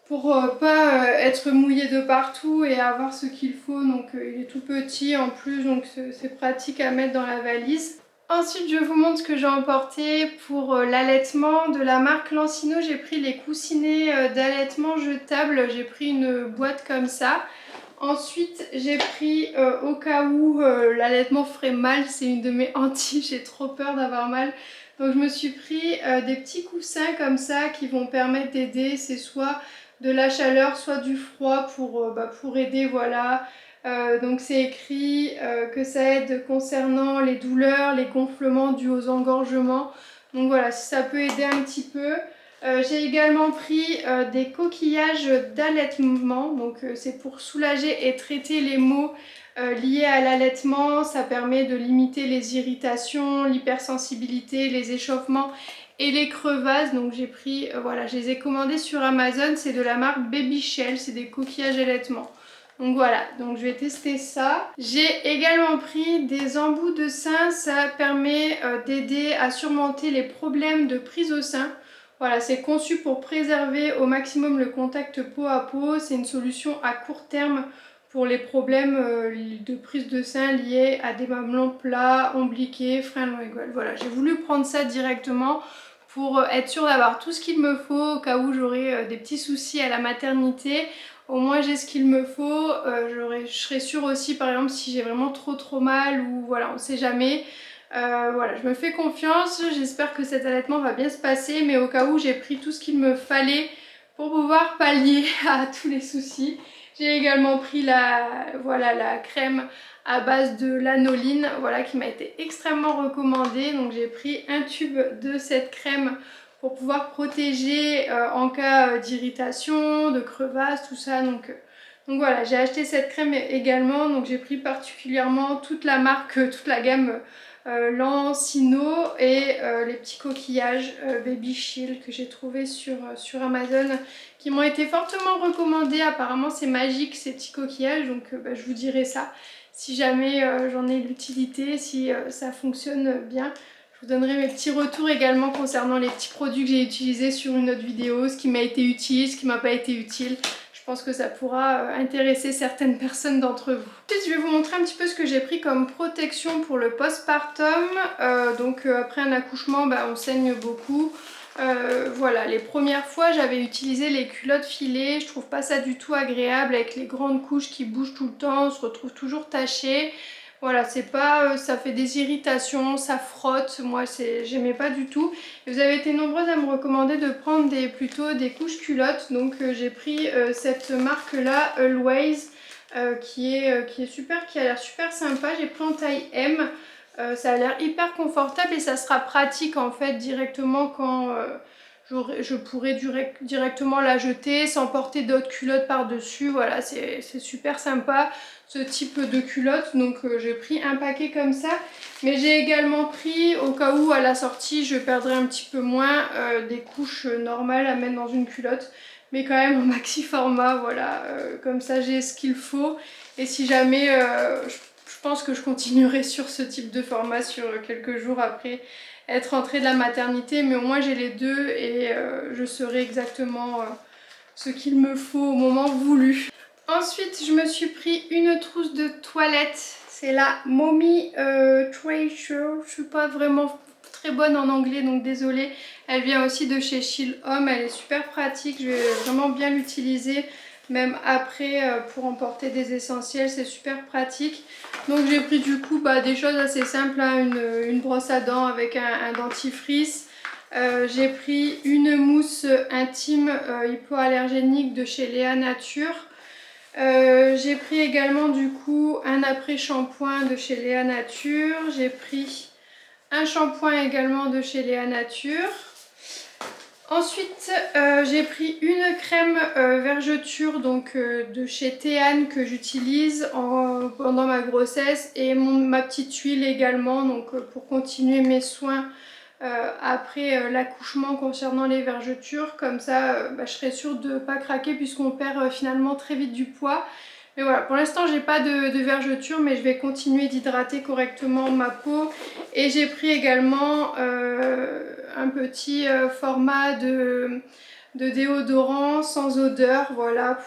pour pas être mouillé de partout et avoir ce qu'il faut. Donc il est tout petit en plus, donc c'est pratique à mettre dans la valise. Ensuite je vous montre ce que j'ai emporté pour l'allaitement de la marque Lancino. J'ai pris les coussinets d'allaitement jetables, j'ai pris une boîte comme ça. Ensuite j'ai pris au cas où l'allaitement ferait mal, c'est une de mes hantises, j'ai trop peur d'avoir mal. Donc je me suis pris des petits coussins comme ça qui vont permettre d'aider, c'est soit de la chaleur soit du froid pour aider, voilà. Donc c'est écrit que ça aide concernant les douleurs, les gonflements dus aux engorgements. Donc voilà, si ça peut aider un petit peu. J'ai également pris des coquillages d'allaitement, donc c'est pour soulager et traiter les maux liés à l'allaitement. Ça permet de limiter les irritations, l'hypersensibilité, les échauffements et les crevasses. Donc j'ai pris, voilà, je les ai commandés sur Amazon, c'est de la marque Baby Shell, c'est des coquillages allaitement. Donc voilà, donc je vais tester ça. J'ai également pris des embouts de sein, ça permet d'aider à surmonter les problèmes de prise au sein. Voilà, c'est conçu pour préserver au maximum le contact peau à peau. C'est une solution à court terme pour les problèmes de prise de sein liés à des mamelons plats, ombliqués, freins longs égales. Voilà, j'ai voulu prendre ça directement pour être sûre d'avoir tout ce qu'il me faut au cas où j'aurais des petits soucis à la maternité. Au moins j'ai ce qu'il me faut. Je serai sûre aussi par exemple si j'ai vraiment trop mal ou voilà, on ne sait jamais. Voilà, je me fais confiance, j'espère que cet allaitement va bien se passer, mais au cas où j'ai pris tout ce qu'il me fallait pour pouvoir pallier à tous les soucis. J'ai également pris la crème à base de lanoline, voilà, qui m'a été extrêmement recommandée. Donc j'ai pris un tube de cette crème pour pouvoir protéger en cas d'irritation, de crevasse, tout ça. Donc voilà, j'ai acheté cette crème également. Donc j'ai pris particulièrement toute la marque, toute la gamme Lancino et les petits coquillages Baby Shield que j'ai trouvé sur Amazon, qui m'ont été fortement recommandés. Apparemment c'est magique ces petits coquillages, donc je vous dirai ça si jamais j'en ai l'utilité, si ça fonctionne bien. Je vous donnerai mes petits retours également concernant les petits produits que j'ai utilisés sur une autre vidéo, ce qui m'a été utile, ce qui m'a pas été utile. Je pense que ça pourra intéresser certaines personnes d'entre vous. Ensuite, je vais vous montrer un petit peu ce que j'ai pris comme protection pour le postpartum. Après un accouchement, on saigne beaucoup. Voilà, les premières fois j'avais utilisé les culottes filées. Je trouve pas ça du tout agréable avec les grandes couches qui bougent tout le temps. On se retrouve toujours taché. Voilà, c'est pas, ça fait des irritations, ça frotte, moi j'aimais pas du tout. Et vous avez été nombreuses à me recommander de prendre plutôt des couches culottes, donc j'ai pris cette marque là, Always, qui est super, qui a l'air super sympa. J'ai pris en taille M, ça a l'air hyper confortable et ça sera pratique en fait directement quand je pourrais directement la jeter sans porter d'autres culottes par dessus. Voilà, c'est super sympa ce type de culotte, donc j'ai pris un paquet comme ça, mais j'ai également pris, au cas où à la sortie je perdrais un petit peu moins, des couches normales à mettre dans une culotte, mais quand même en maxi format. Voilà, comme ça j'ai ce qu'il faut, et si jamais je pense que je continuerai sur ce type de format sur quelques jours après être rentrée de la maternité, mais au moins j'ai les deux et je saurai exactement ce qu'il me faut au moment voulu. Ensuite, je me suis pris une trousse de toilette. C'est la Mommy Treasure. Je suis pas vraiment très bonne en anglais, donc désolée. Elle vient aussi de chez Sheil Home. Elle est super pratique. Je vais vraiment bien l'utiliser. Même après, pour emporter des essentiels, c'est super pratique. Donc j'ai pris du coup des choses assez simples, hein, une brosse à dents avec un dentifrice. J'ai pris une mousse intime hypoallergénique de chez Léa Nature. J'ai pris également du coup un après-shampoing de chez Léa Nature. J'ai pris un shampoing également de chez Léa Nature. Ensuite, j'ai pris une crème vergeture donc de chez Théane que j'utilise pendant ma grossesse, et ma petite huile également, donc pour continuer mes soins après l'accouchement concernant les vergetures. Comme ça je serai sûre de ne pas craquer puisqu'on perd finalement très vite du poids. Mais voilà, pour l'instant j'ai pas de vergeture, mais je vais continuer d'hydrater correctement ma peau. Et j'ai pris également un petit format de déodorant sans odeur, voilà,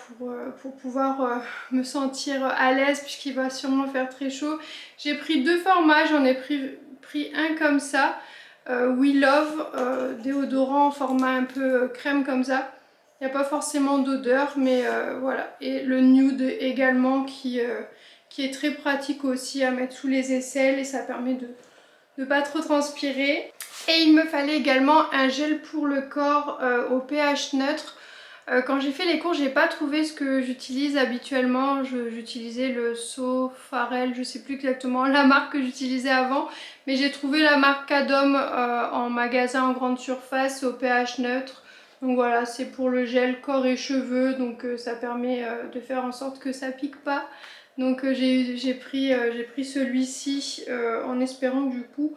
pour pouvoir me sentir à l'aise puisqu'il va sûrement faire très chaud. J'ai pris deux formats, j'en ai pris un comme ça, We Love, déodorant en format un peu crème comme ça. Il n'y a pas forcément d'odeur, mais voilà. Et le nude également qui est très pratique aussi à mettre sous les aisselles, et ça permet de ne pas trop transpirer. Et il me fallait également un gel pour le corps au pH neutre. Quand j'ai fait les cours, j'ai pas trouvé ce que j'utilise habituellement. J'utilisais le Sofarel, je sais plus exactement la marque que j'utilisais avant, mais j'ai trouvé la marque Cadom en magasin en grande surface au pH neutre. Donc voilà, c'est pour le gel corps et cheveux, donc ça permet de faire en sorte que ça pique pas. Donc j'ai pris celui-ci en espérant que du coup...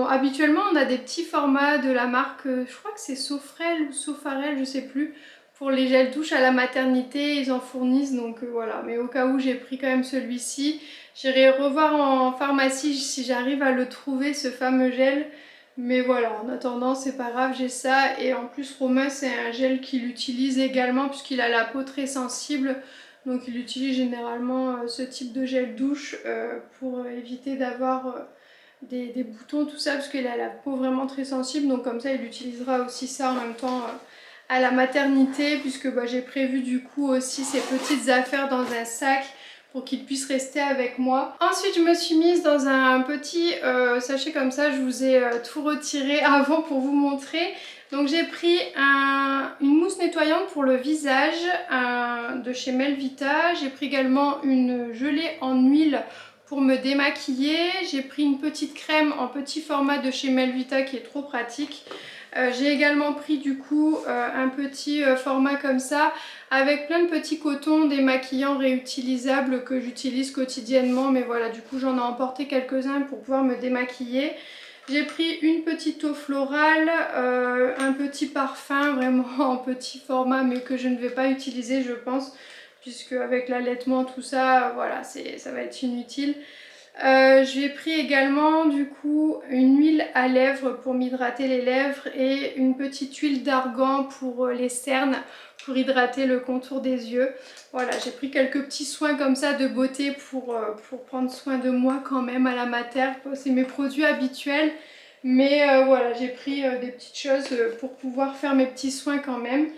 habituellement on a des petits formats de la marque, je crois que c'est Sofrel ou Sofarel, je sais plus. Pour les gels douche à la maternité, ils en fournissent, donc voilà. Mais au cas où, j'ai pris quand même celui-ci. J'irai revoir en pharmacie si j'arrive à le trouver, ce fameux gel. Mais voilà, en attendant, c'est pas grave, j'ai ça. Et en plus, Romain, c'est un gel qu'il utilise également puisqu'il a la peau très sensible. Donc il utilise généralement ce type de gel douche pour éviter d'avoir des boutons, tout ça, parce qu'il a la peau vraiment très sensible. Donc comme ça, il utilisera aussi ça en même temps à la maternité, puisque j'ai prévu du coup aussi ces petites affaires dans un sac pour qu'il puisse rester avec moi. Ensuite, je me suis mise dans un petit sachet comme ça. Je vous ai tout retiré avant pour vous montrer. Donc j'ai pris une mousse nettoyante pour le visage de chez Melvita. J'ai pris également une gelée en huile pour me démaquiller. J'ai pris une petite crème en petit format de chez Melvita qui est trop pratique. J'ai également pris du coup un petit format comme ça avec plein de petits cotons démaquillants réutilisables que j'utilise quotidiennement, mais voilà, du coup j'en ai emporté quelques-uns pour pouvoir me démaquiller. J'ai pris une petite eau florale, un petit parfum vraiment en petit format mais que je ne vais pas utiliser je pense, puisque avec l'allaitement tout ça, voilà, ça va être inutile. J'ai pris également du coup une huile à lèvres pour m'hydrater les lèvres et une petite huile d'argan pour les cernes, pour hydrater le contour des yeux. Voilà, j'ai pris quelques petits soins comme ça de beauté pour prendre soin de moi quand même à la mater. C'est mes produits habituels, mais voilà, j'ai pris des petites choses pour pouvoir faire mes petits soins quand même.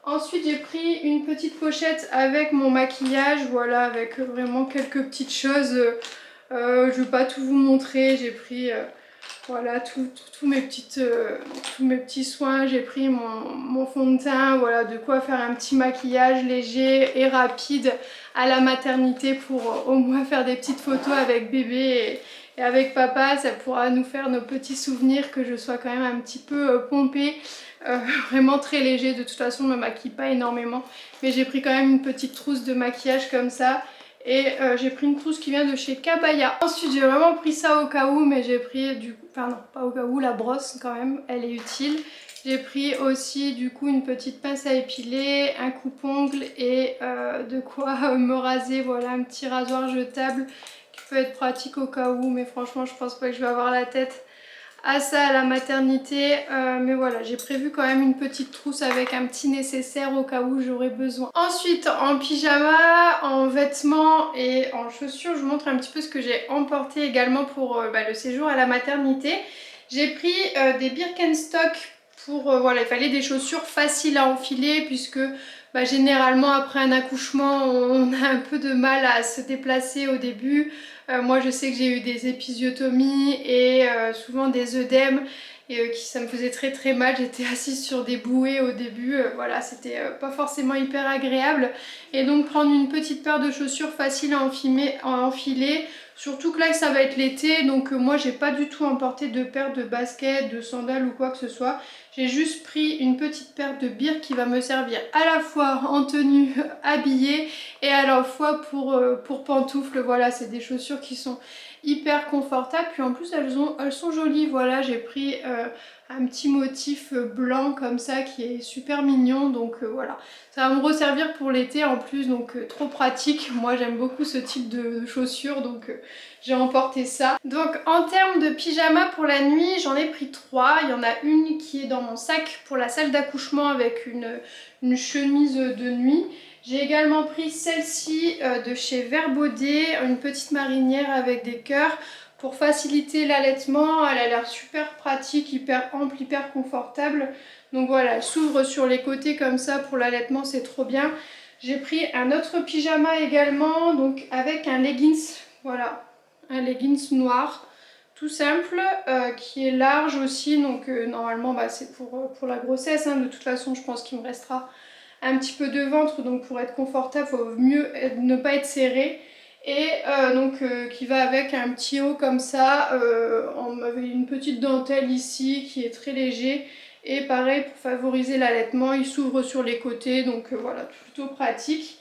Ensuite j'ai pris une petite pochette avec mon maquillage, voilà, avec vraiment quelques petites choses. Je ne vais pas tout vous montrer, j'ai pris voilà, tous mes petits soins, j'ai pris mon fond de teint, voilà, de quoi faire un petit maquillage léger et rapide à la maternité pour au moins faire des petites photos avec bébé et avec papa. Ça pourra nous faire nos petits souvenirs, que je sois quand même un petit peu pompée. Vraiment très léger, de toute façon je ne me maquille pas énormément, mais j'ai pris quand même une petite trousse de maquillage comme ça. Et j'ai pris une trousse qui vient de chez Kabaya. Ensuite j'ai vraiment pris ça au cas où, mais j'ai pris du coup, enfin non pas au cas où, la brosse quand même, elle est utile. J'ai pris aussi du coup une petite pince à épiler, un coupe-ongle et de quoi me raser, voilà, un petit rasoir jetable qui peut être pratique au cas où, mais franchement je pense pas que je vais avoir la tête à ça à la maternité, mais voilà, j'ai prévu quand même une petite trousse avec un petit nécessaire au cas où j'aurais besoin. Ensuite en pyjama, en vêtements et en chaussures, je vous montre un petit peu ce que j'ai emporté également pour le séjour à la maternité. J'ai pris des Birkenstock pour, voilà, il fallait des chaussures faciles à enfiler puisque généralement après un accouchement on a un peu de mal à se déplacer au début. Moi je sais que j'ai eu des épisiotomies et souvent des œdèmes et ça me faisait très mal. J'étais assise sur des bouées au début, voilà, c'était pas forcément hyper agréable. Et donc prendre une petite paire de chaussures faciles à enfiler, surtout que là ça va être l'été, donc moi j'ai pas du tout emporté de paire de baskets, de sandales ou quoi que ce soit. J'ai juste pris une petite paire de birks qui va me servir à la fois en tenue habillée et à la fois pour pantoufles. Voilà, c'est des chaussures qui sont hyper confortables, puis en plus elles sont jolies. Voilà, j'ai pris un petit motif blanc comme ça qui est super mignon, donc voilà, ça va me resservir pour l'été en plus, donc trop pratique. Moi j'aime beaucoup ce type de chaussures, donc j'ai emporté ça. Donc en termes de pyjama pour la nuit, j'en ai pris 3. Il y en a une qui est dans mon sac pour la salle d'accouchement avec une chemise de nuit. J'ai également pris celle-ci de chez Vert Baudet, une petite marinière avec des cœurs pour faciliter l'allaitement. Elle a l'air super pratique, hyper ample, hyper confortable. Donc voilà, elle s'ouvre sur les côtés comme ça pour l'allaitement, c'est trop bien. J'ai pris un autre pyjama également, donc avec un leggings, voilà, un leggings noir, tout simple, qui est large aussi, donc normalement c'est pour la grossesse, hein. De toute façon je pense qu'il me restera un petit peu de ventre, donc pour être confortable il faut mieux ne pas être serré. Et qui va avec un petit haut comme ça, on avait une petite dentelle ici qui est très léger. Et pareil, pour favoriser l'allaitement, il s'ouvre sur les côtés, donc voilà, plutôt pratique.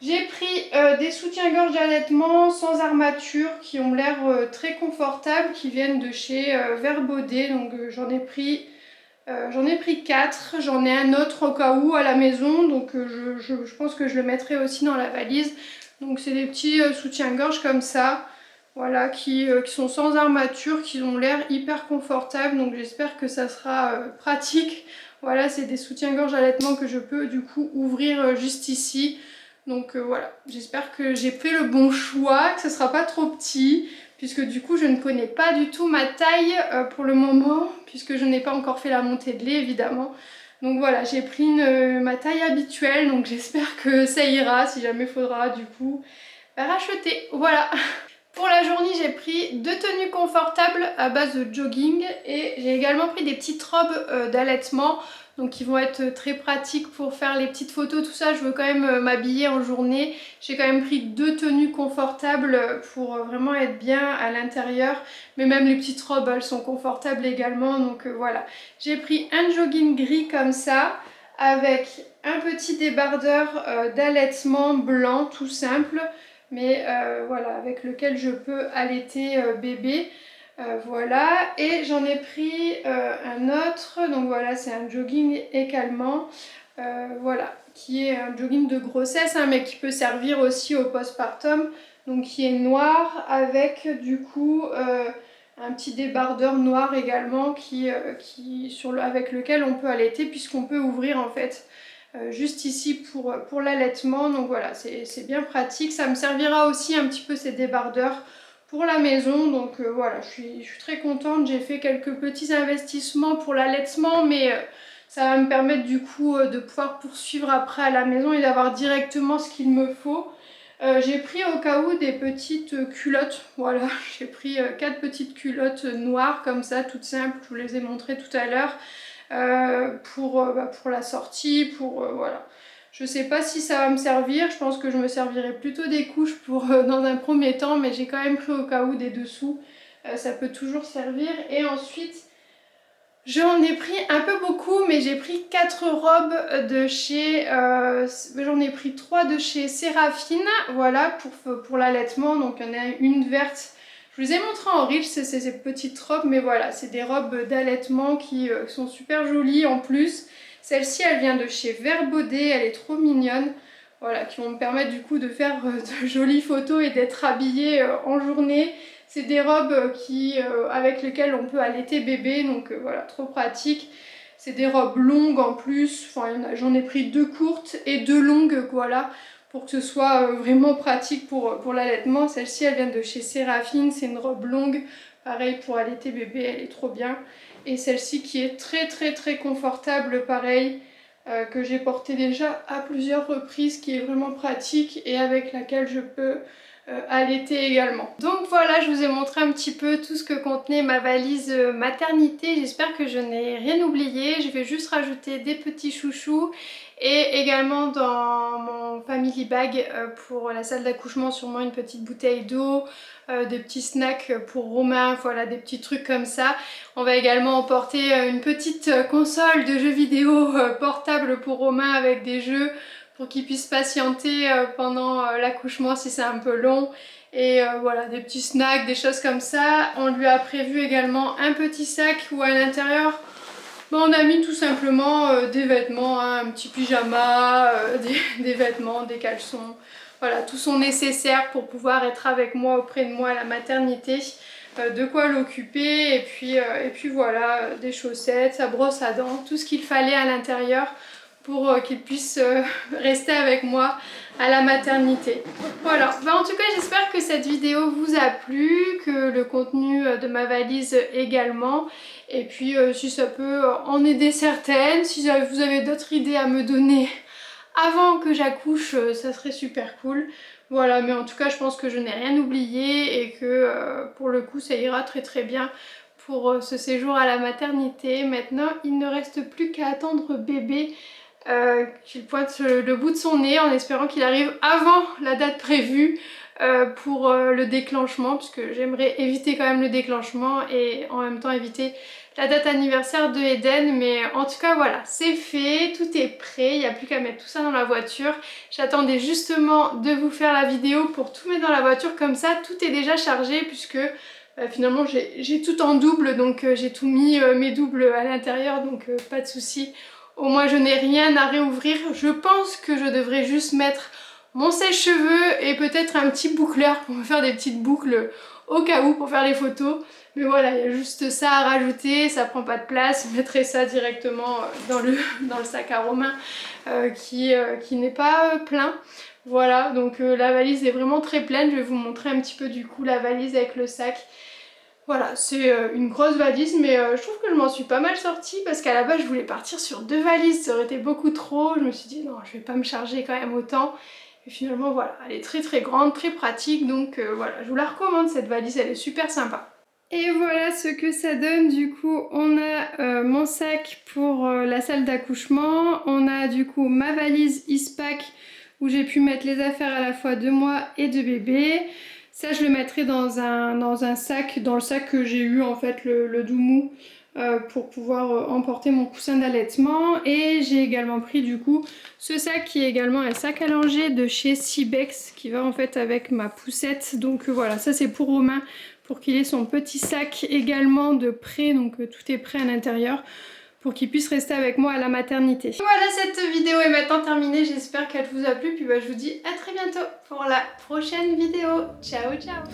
J'ai pris des soutiens-gorge d'allaitement sans armature qui ont l'air très confortables, qui viennent de chez Vert Baudet, donc j'en ai pris 4, j'en ai un autre au cas où à la maison, donc je pense que je le mettrai aussi dans la valise. Donc c'est des petits soutiens-gorge comme ça, voilà, qui sont sans armature, qui ont l'air hyper confortables, donc j'espère que ça sera pratique. Voilà, c'est des soutiens-gorge allaitement que je peux du coup ouvrir juste ici. Donc voilà, j'espère que j'ai fait le bon choix, que ce sera pas trop petit, puisque du coup je ne connais pas du tout ma taille pour le moment, puisque je n'ai pas encore fait la montée de lait évidemment. Donc voilà, j'ai pris ma taille habituelle, donc j'espère que ça ira, si jamais il faudra du coup racheter. Voilà. Pour la journée, j'ai pris 2 tenues confortables à base de jogging et j'ai également pris des petites robes d'allaitement, donc qui vont être très pratiques pour faire les petites photos, tout ça. Je veux quand même m'habiller en journée. J'ai quand même pris 2 tenues confortables pour vraiment être bien à l'intérieur, mais même les petites robes, elles sont confortables également, donc voilà. J'ai pris un jogging gris comme ça, avec un petit débardeur d'allaitement blanc tout simple, mais voilà, avec lequel je peux allaiter bébé. Voilà, et j'en ai pris un autre, donc voilà, c'est un jogging également, voilà, qui est un jogging de grossesse, hein, mais qui peut servir aussi au postpartum, donc qui est noir avec du coup un petit débardeur noir également avec lequel on peut allaiter, puisqu'on peut ouvrir en fait juste ici pour l'allaitement. Donc voilà, c'est bien pratique. Ça me servira aussi un petit peu ces débardeurs pour la maison. Donc voilà, je suis très contente. J'ai fait quelques petits investissements pour l'allaitement, mais ça va me permettre du coup de pouvoir poursuivre après à la maison et d'avoir directement ce qu'il me faut. J'ai pris au cas où des petites culottes, voilà, j'ai pris 4 petites culottes noires comme ça, toutes simples, je vous les ai montrées tout à l'heure. Pour la sortie, voilà. Je sais pas si ça va me servir, je pense que je me servirai plutôt des couches dans un premier temps, mais j'ai quand même pris au cas où des dessous, ça peut toujours servir. Et ensuite, j'en ai pris un peu beaucoup, mais j'ai pris 4 robes de chez... j'en ai pris 3 de chez Séraphine, voilà, pour l'allaitement, donc il y en a une verte. Je vous ai montré en riche ces petites robes, mais voilà, c'est des robes d'allaitement qui sont super jolies en plus. Celle-ci, elle vient de chez Verbaudet, elle est trop mignonne. Voilà, qui vont me permettre du coup de faire de jolies photos et d'être habillée en journée. C'est des robes avec lesquelles on peut allaiter bébé, donc voilà, trop pratique. C'est des robes longues en plus, enfin j'en ai pris 2 courtes et 2 longues, voilà, pour que ce soit vraiment pratique pour l'allaitement. Celle-ci, elle vient de chez Séraphine, c'est une robe longue, pareil pour allaiter bébé, elle est trop bien. Et celle-ci qui est très confortable, pareil, que j'ai portée déjà à plusieurs reprises, qui est vraiment pratique et avec laquelle je peux allaiter également. Donc voilà, je vous ai montré un petit peu tout ce que contenait ma valise maternité. J'espère que je n'ai rien oublié. Je vais juste rajouter des petits chouchous et également dans mon family bag pour la salle d'accouchement, sûrement une petite bouteille d'eau, des petits snacks pour Romain, voilà, des petits trucs comme ça. On va également emporter une petite console de jeux vidéo portable pour Romain avec des jeux pour qu'il puisse patienter pendant l'accouchement si c'est un peu long. Et voilà, des petits snacks, des choses comme ça. On lui a prévu également un petit sac où à l'intérieur, on a mis tout simplement des vêtements, hein, un petit pyjama, des vêtements, des caleçons. Voilà, tout son nécessaire pour pouvoir être avec moi, auprès de moi à la maternité. De quoi l'occuper et puis voilà, des chaussettes, sa brosse à dents, tout ce qu'il fallait à l'intérieur pour qu'il puisse rester avec moi à la maternité. Voilà, en tout cas j'espère que cette vidéo vous a plu, que le contenu de ma valise également, et puis si ça peut en aider certaines, si vous avez d'autres idées à me donner avant que j'accouche, ça serait super cool. Voilà, mais en tout cas je pense que je n'ai rien oublié et que pour le coup ça ira très bien pour ce séjour à la maternité. Maintenant il ne reste plus qu'à attendre bébé qu'il pointe le bout de son nez en espérant qu'il arrive avant la date prévue pour le déclenchement, puisque j'aimerais éviter quand même le déclenchement et en même temps éviter la date anniversaire de Eden. Mais en tout cas voilà, c'est fait, tout est prêt, il n'y a plus qu'à mettre tout ça dans la voiture. J'attendais justement de vous faire la vidéo pour tout mettre dans la voiture, comme ça tout est déjà chargé, puisque finalement j'ai tout en double, donc j'ai tout mis mes doubles à l'intérieur, donc pas de souci. Au moins je n'ai rien à réouvrir. Je pense que je devrais juste mettre mon sèche-cheveux et peut-être un petit boucleur pour me faire des petites boucles au cas où pour faire les photos. Mais voilà, il y a juste ça à rajouter, ça prend pas de place. Je mettrai ça directement dans le sac à Romain qui n'est pas plein. Voilà, donc la valise est vraiment très pleine. Je vais vous montrer un petit peu du coup la valise avec le sac. Voilà, c'est une grosse valise, mais je trouve que je m'en suis pas mal sortie parce qu'à la base je voulais partir sur 2 valises, ça aurait été beaucoup trop. Je me suis dit non, je vais pas me charger quand même autant. Et finalement voilà, elle est très très grande, très pratique, donc voilà, je vous la recommande cette valise, elle est super sympa. Et voilà ce que ça donne, du coup on a mon sac pour la salle d'accouchement, on a du coup ma valise Eastpak où j'ai pu mettre les affaires à la fois de moi et de bébé. Ça je le mettrai dans un sac, dans le sac que j'ai eu en fait, le Doumou, pour pouvoir emporter mon coussin d'allaitement. Et j'ai également pris du coup ce sac qui est également un sac à langer de chez Cibex qui va en fait avec ma poussette. Donc voilà, ça c'est pour Romain, pour qu'il ait son petit sac également de prêt, donc tout est prêt à l'intérieur pour qu'il puisse rester avec moi à la maternité. Voilà, cette vidéo est maintenant terminée, j'espère qu'elle vous a plu, puis bah, je vous dis à très bientôt pour la prochaine vidéo. Ciao ciao.